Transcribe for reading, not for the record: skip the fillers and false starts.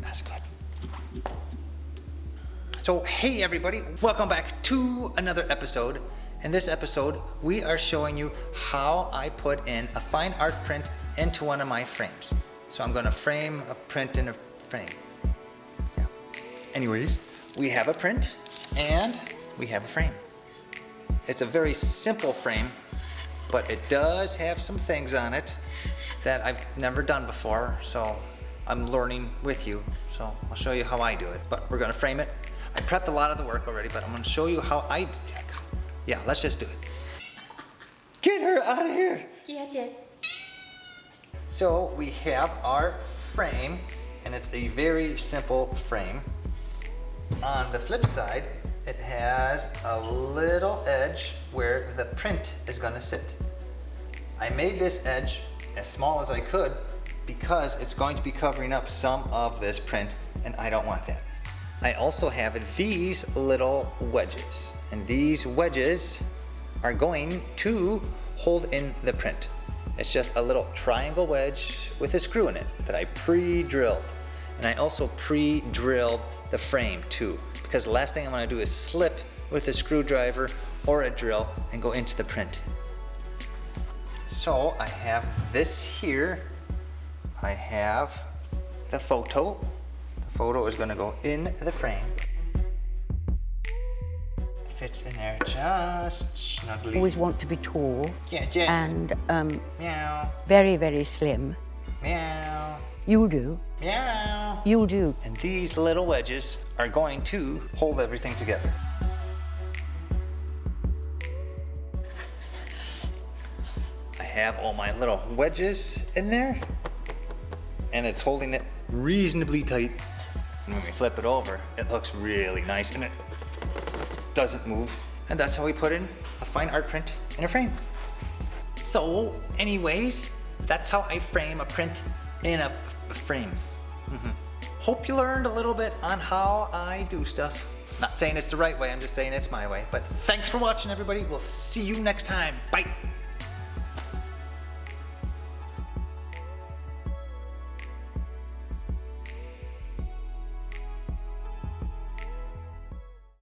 That's good. So, hey everybody, welcome back to another episode. In this episode, we are showing you how I put in a fine art print into one of my frames. So I'm gonna frame a print in a frame. Yeah. Anyways, we have a print and we have a frame. It's a very simple frame, but it does have some things on it that I've never done before, so I'm learning with you. So I'll show you how I do it, but we're gonna frame it. I prepped a lot of the work already, but I'm gonna show you how I did it. Yeah, let's just do it. Get her out of here! So we have our frame, and it's a very simple frame. On the flip side, it has a little edge where the print is gonna sit. I made this edge as small as I could because it's going to be covering up some of this print, and I don't want that. I also have these little wedges, and these wedges are going to hold in the print. It's just a little triangle wedge with a screw in it that I pre-drilled. And I also pre-drilled the frame too, because the last thing I'm gonna do is slip with a screwdriver or a drill and go into the print. So I have this here. I have the photo. The photo is gonna go in the frame. Fits in there just snugly. Always want to be tall. Yeah, yeah. And meow. very, very slim. Meow. You'll do. Meow. You'll do. And these little wedges are going to hold everything together. I have all my little wedges in there, and it's holding it reasonably tight. And when we flip it over, it looks really nice and it doesn't move. And that's how we put in a fine art print in a frame. So anyways, that's how I frame a print in a frame. Hope you learned a little bit on how I do stuff. Not saying it's the right way, I'm just saying it's my way. But thanks for watching everybody. We'll see you next time. Bye.